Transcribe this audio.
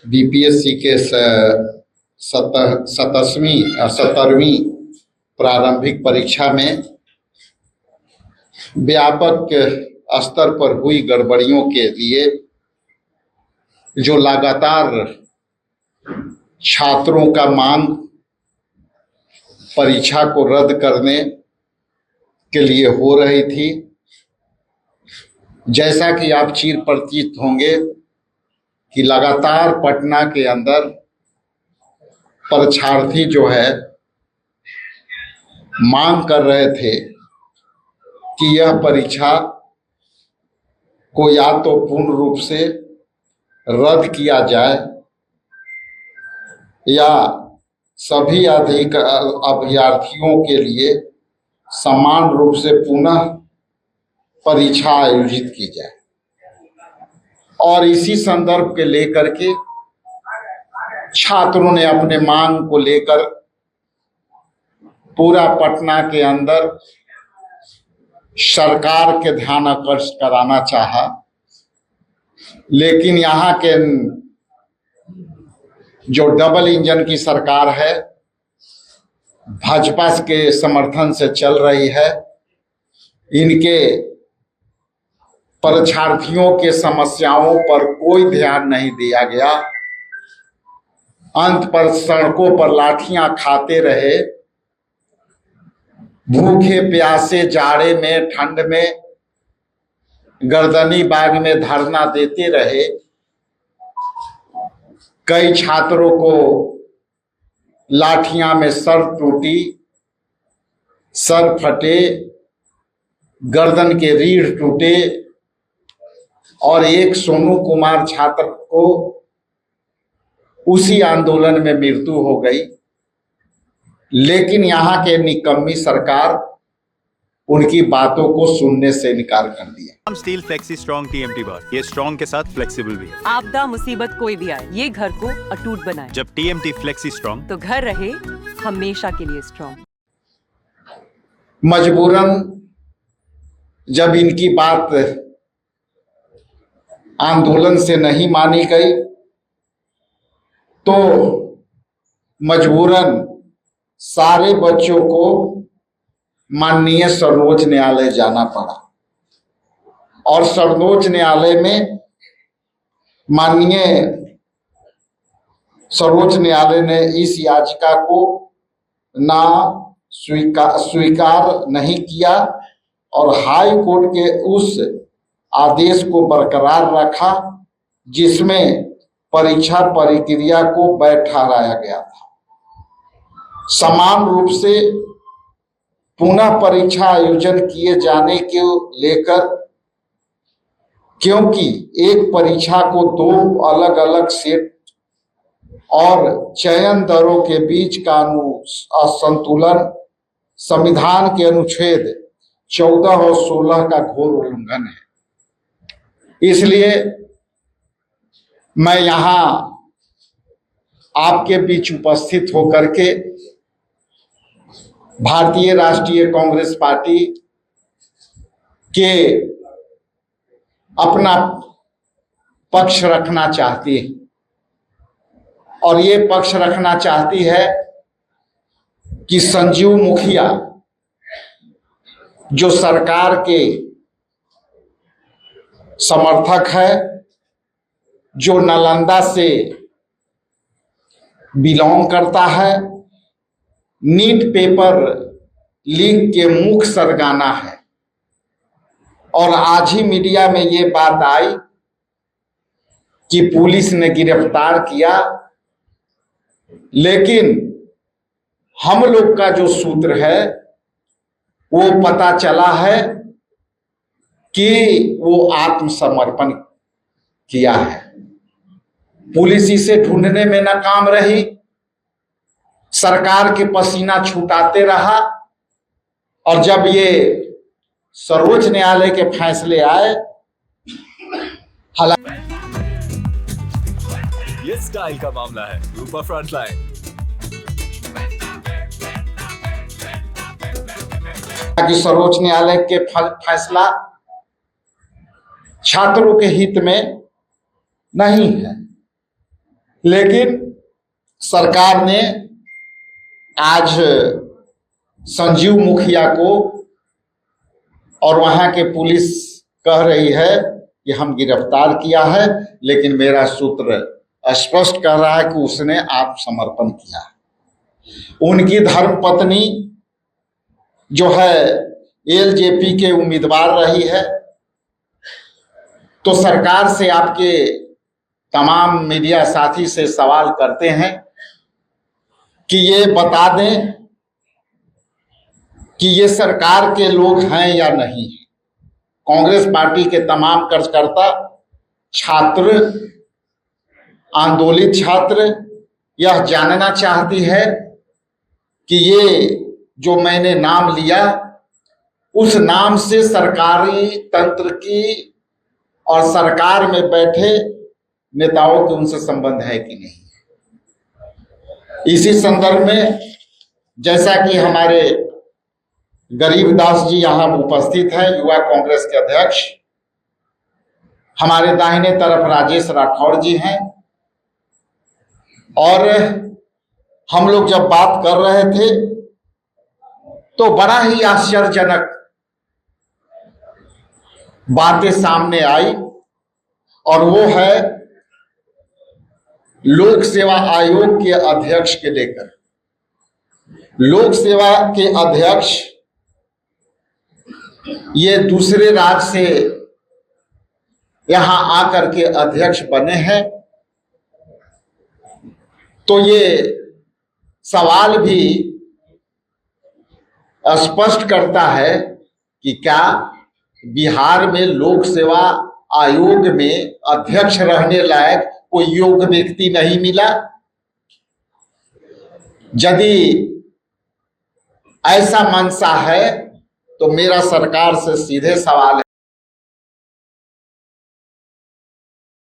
BPSC के 17वीं प्रारंभिक परीक्षा में व्यापक स्तर पर हुई गड़बड़ियों के लिए जो लगातार छात्रों का मांग परीक्षा को रद्द करने के लिए हो रही थी, जैसा कि आप चिर परिचित होंगे कि लगातार पटना के अंदर परीक्षार्थी जो है मांग कर रहे थे कि यह परीक्षा को या तो पूर्ण रूप से रद्द किया जाए या सभी अधिक अभ्यर्थियों के लिए समान रूप से पुनः परीक्षा आयोजित की जाए। और इसी संदर्भ के लेकर के छात्रों ने अपने मांग को लेकर पूरा पटना के अंदर सरकार के ध्यान आकर्षित कराना चाहा, लेकिन यहाँ के जो डबल इंजन की सरकार है, भाजपा के समर्थन से चल रही है, इनके परीक्षार्थियों के समस्याओं पर कोई ध्यान नहीं दिया गया। अंत पर सड़कों पर लाठियां खाते रहे, भूखे प्यासे जाड़े में ठंड में गर्दनी बाग में धरना देते रहे। कई छात्रों को लाठियां में सर टूटी, सर फटे, गर्दन के रीढ़ टूटे और एक सोनू कुमार छात्र को उसी आंदोलन में मृत्यु हो गई। लेकिन यहाँ के निकम्मी सरकार उनकी बातों को सुनने से इनकार कर दिया। स्टील फ्लेक्सी स्ट्रॉन्ग टीएमटी बार, ये स्ट्रॉन्ग के साथ फ्लेक्सिबल भी है। आपदा मुसीबत कोई भी आए, ये घर को अटूट बनाए। जब टीएमटी फ्लेक्सी स्ट्रॉन्ग, तो घर रहे हमेशा के लिए स्ट्रॉन्ग। मजबूरन जब इनकी बात आंदोलन से नहीं मानी गई तो मजबूरन सारे बच्चों को माननीय सर्वोच्च न्यायालय जाना पड़ा और सर्वोच्च न्यायालय में माननीय सर्वोच्च न्यायालय ने इस याचिका को ना स्वीकार नहीं किया और हाई कोर्ट के उस आदेश को बरकरार रखा जिसमें परीक्षा प्रक्रिया को वैध ठहराया गया था। समान रूप से पुनः परीक्षा आयोजन किए जाने के लेकर, क्योंकि एक परीक्षा को दो अलग अलग सेट और चयन दरों के बीच का असंतुलन संविधान के अनुच्छेद 14 और 16 का घोर उल्लंघन है। इसलिए मैं यहाँ आपके बीच उपस्थित होकर के भारतीय राष्ट्रीय कांग्रेस पार्टी के अपना पक्ष रखना चाहती है और ये पक्ष रखना चाहती है कि संजीव मुखिया जो सरकार के समर्थक है, जो नालंदा से बिलोंग करता है, नीट पेपर लीक के मुख्य सरगना है और आज ही मीडिया में ये बात आई कि पुलिस ने गिरफ्तार किया, लेकिन हम लोग का जो सूत्र है वो पता चला है कि वो आत्मसमर्पण किया है। पुलिस इसे ढूंढने में नाकाम रही, सरकार के पसीना छुटाते रहा और जब ये सर्वोच्च न्यायालय के फैसले आए, ये स्टाइल का मामला है। रूपा फ्रंटलाइन कि सर्वोच्च न्यायालय के फैसला छात्रों के हित में नहीं है। लेकिन सरकार ने आज संजीव मुखिया को और वहां के पुलिस कह रही है कि हम गिरफ्तार किया है, लेकिन मेरा सूत्र स्पष्ट कह रहा है कि उसने आत्मसमर्पण किया है। उनकी धर्मपत्नी जो है एलजेपी के उम्मीदवार रही है। तो सरकार से, आपके तमाम मीडिया साथी से सवाल करते हैं कि ये बता दें कि ये सरकार के लोग हैं या नहीं है। कांग्रेस पार्टी के तमाम कार्यकर्ता, छात्र, आंदोलित छात्र यह जानना चाहती है कि ये जो मैंने नाम लिया, उस नाम से सरकारी तंत्र की और सरकार में बैठे नेताओं के उनसे संबंध है कि नहीं। इसी संदर्भ में जैसा कि हमारे गरीबदास जी यहां उपस्थित हैं, युवा कांग्रेस के अध्यक्ष, हमारे दाहिने तरफ राजेश राठौड़ जी हैं, और हम लोग जब बात कर रहे थे तो बड़ा ही आश्चर्यजनक बातें सामने आई, और वो है लोक सेवा आयोग के अध्यक्ष के लेकर। लोक सेवा के अध्यक्ष ये दूसरे राज्य से यहां आकर के अध्यक्ष बने हैं। तो ये सवाल भी स्पष्ट करता है कि क्या बिहार में लोक सेवा आयोग में अध्यक्ष रहने लायक कोई योग्य व्यक्ति नहीं मिला। यदि ऐसा मंशा है तो मेरा सरकार से सीधे सवाल है